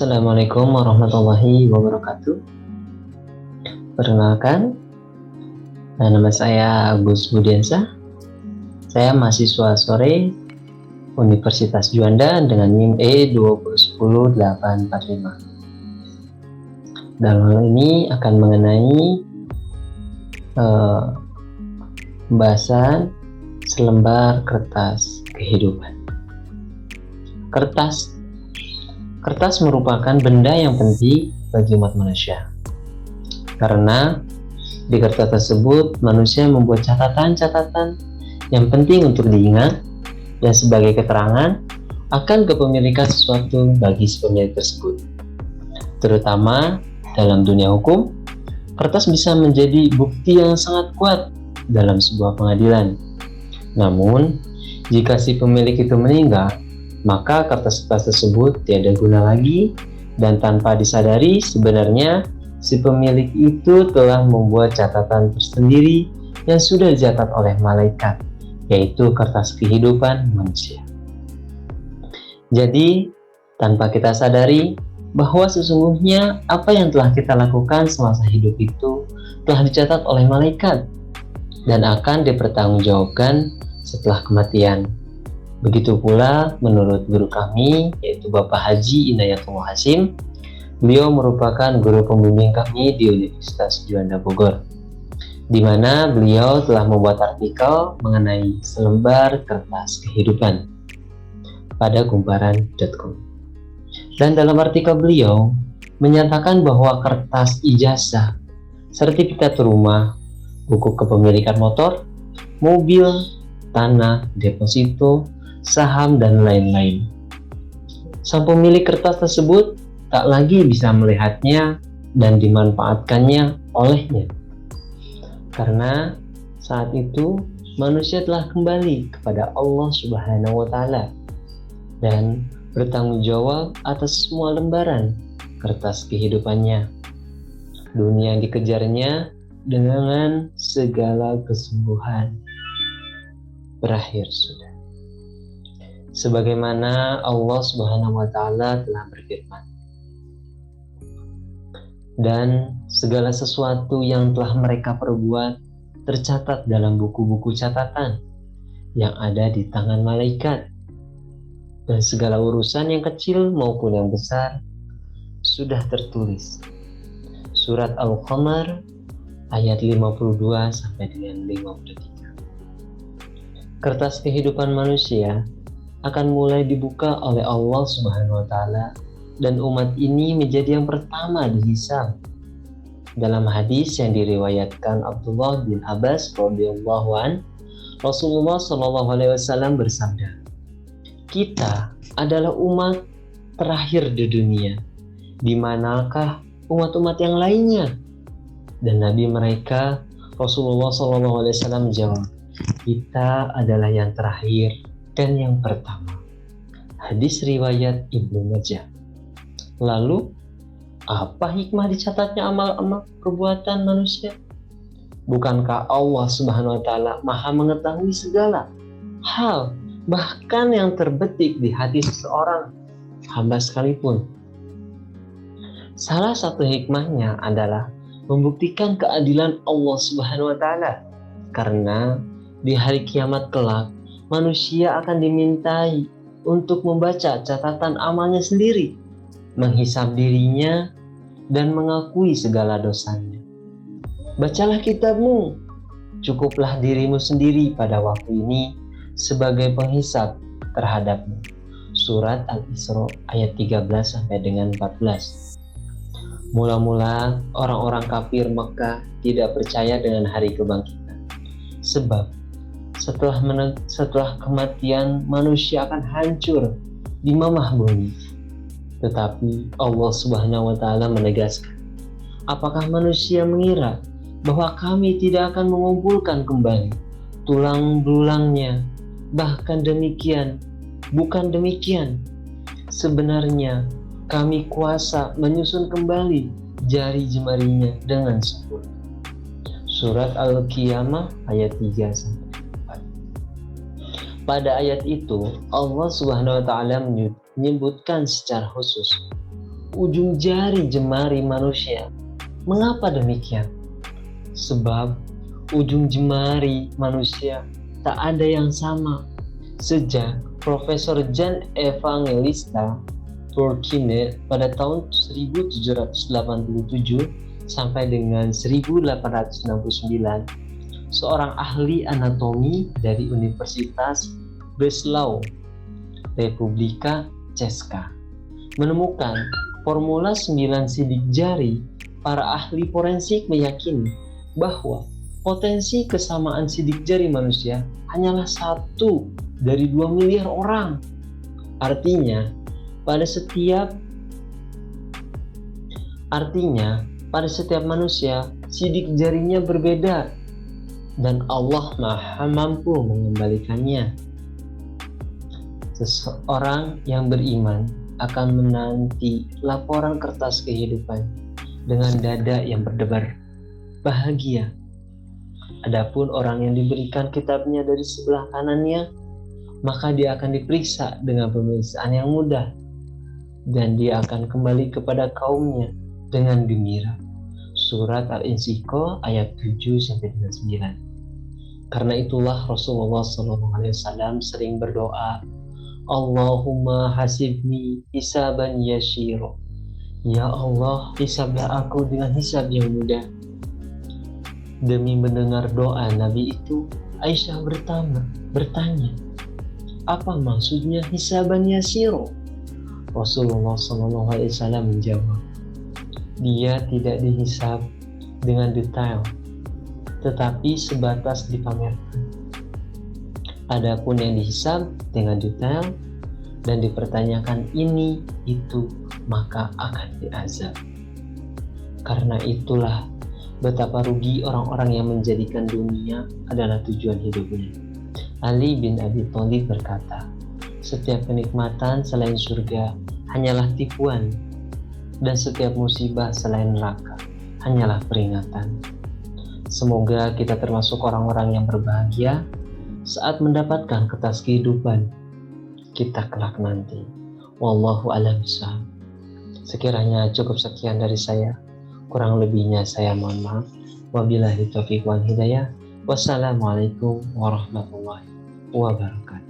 Assalamualaikum warahmatullahi wabarakatuh. Perkenalkan, nama saya Agus Budiansyah. Saya mahasiswa sore Universitas Juanda dengan NIM E2010845. Dalam hal ini akan mengenai pembahasan selembar kertas kehidupan. Kertas merupakan benda yang penting bagi umat manusia. Karena di kertas tersebut manusia membuat catatan-catatan yang penting untuk diingat dan sebagai keterangan akan kepemilikan sesuatu bagi si pemilik tersebut. Terutama dalam dunia hukum, kertas bisa menjadi bukti yang sangat kuat dalam sebuah pengadilan. Namun, jika si pemilik itu meninggal, maka kertas-kertas tersebut tiada guna lagi, dan tanpa disadari sebenarnya si pemilik itu telah membuat catatan tersendiri yang sudah dicatat oleh malaikat, yaitu kertas kehidupan manusia. Jadi, tanpa kita sadari bahwa sesungguhnya apa yang telah kita lakukan semasa hidup itu telah dicatat oleh malaikat dan akan dipertanggungjawabkan setelah kematian. Begitu pula menurut guru kami, yaitu Bapak Haji Inayatullah Hasim. Beliau merupakan guru pembimbing kami di Universitas Juanda Bogor, di mana beliau telah membuat artikel mengenai selembar kertas kehidupan pada kumparan.com. Dan dalam artikel beliau menyatakan bahwa kertas ijazah, sertifikat rumah, buku kepemilikan motor, mobil, tanah, deposito, saham, dan lain-lain, sang pemilik kertas tersebut tak lagi bisa melihatnya dan dimanfaatkannya olehnya, karena saat itu manusia telah kembali kepada Allah Subhanahu wa Ta'ala dan bertanggung jawab atas semua lembaran kertas kehidupannya. Dunia yang dikejarnya dengan segala kesungguhan berakhir sudah. Sebagaimana Allah Subhanahu wa Ta'ala telah berfirman, dan segala sesuatu yang telah mereka perbuat tercatat dalam buku-buku catatan yang ada di tangan malaikat, dan segala urusan yang kecil maupun yang besar sudah tertulis. Surat Al-Qamar ayat 52 sampai dengan 53. Kertas kehidupan manusia akan mulai dibuka oleh Allah Subhanahu wa Ta'ala, dan umat ini menjadi yang pertama dihisab. Dalam hadis yang diriwayatkan Abdullah bin Abbas radhiyallahu an, Rasulullah Shallallahu alaihi wasallam bersabda, "Kita adalah umat terakhir di dunia. Di manakah umat-umat yang lainnya?" Dan Nabi mereka Rasulullah Shallallahu alaihi wasallam menjawab, "Kita adalah yang terakhir dan yang pertama." Hadis riwayat Ibnu Majah. Lalu, apa hikmah dicatatnya amal-amal perbuatan manusia? Bukankah Allah Subhanahu wa Ta'ala Maha mengetahui segala hal, bahkan yang terbetik di hati seseorang hamba sekalipun? Salah satu hikmahnya adalah membuktikan keadilan Allah Subhanahu wa Ta'ala, karena di hari kiamat kelak manusia akan dimintai untuk membaca catatan amalnya sendiri, menghisab dirinya, dan mengakui segala dosanya. Bacalah kitabmu, cukuplah dirimu sendiri pada waktu ini sebagai penghisab terhadapmu. Surat Al-Isra ayat 13 sampai dengan 14. Mula-mula orang-orang kafir Mekah tidak percaya dengan hari kebangkitan, sebab setelah kematian manusia akan hancur di mamah bumi. Tetapi Allah Subhanahu wa Ta'ala menegaskan, apakah manusia mengira bahwa kami tidak akan mengumpulkan kembali tulang belulangnya? Bahkan demikian, bukan demikian, sebenarnya kami kuasa menyusun kembali jari jemarinya dengan sempurna. Surat Al-Qiyamah ayat 3-4. Pada ayat itu Allah Subhanahu wa Ta'ala menyebutkan secara khusus, ujung jari jemari manusia. Mengapa demikian? Sebab ujung jemari manusia tak ada yang sama. Sejak Profesor Jan Evangelista Purkinje pada tahun 1787 sampai dengan 1869, seorang ahli anatomi dari Universitas Breslau, Republika Czeska, menemukan formula 9 sidik jari. Para ahli forensik meyakini bahwa potensi kesamaan sidik jari manusia hanyalah 1 dari 2 miliar orang. Artinya, pada setiap manusia sidik jarinya berbeda dan Allah Maha mampu mengembalikannya. Seseorang yang beriman akan menanti laporan kertas kehidupan dengan dada yang berdebar bahagia. Adapun orang yang diberikan kitabnya dari sebelah kanannya, maka dia akan diperiksa dengan pemeriksaan yang mudah, dan dia akan kembali kepada kaumnya dengan gembira. Surat Al-Insyikah ayat 7-9. Karena itulah Rasulullah SAW sering berdoa, Allahumma hasibni hisaban yashiro. Ya Allah, hisablah aku dengan hisab yang mudah. Demi mendengar doa Nabi itu, Aisyah bertanya, apa maksudnya hisaban yashiro? Rasulullah SAW menjawab, dia tidak dihisab dengan detail, tetapi sebatas dipamerkan. Adapun yang dihisab dengan detail dan dipertanyakan ini, itu, maka akan diazab. Karena itulah betapa rugi orang-orang yang menjadikan dunia adalah tujuan hidupnya. Ali bin Abi Thalib berkata, setiap kenikmatan selain surga hanyalah tipuan, dan setiap musibah selain neraka hanyalah peringatan. Semoga kita termasuk orang-orang yang berbahagia saat mendapatkan kertas kehidupan kita kelak nanti. Wallahu a'lam bishawab. Sekiranya cukup sekian dari saya, kurang lebihnya saya mohon maaf. Wabillahi taufiq wal hidayah. Wassalamualaikum warahmatullahi wabarakatuh.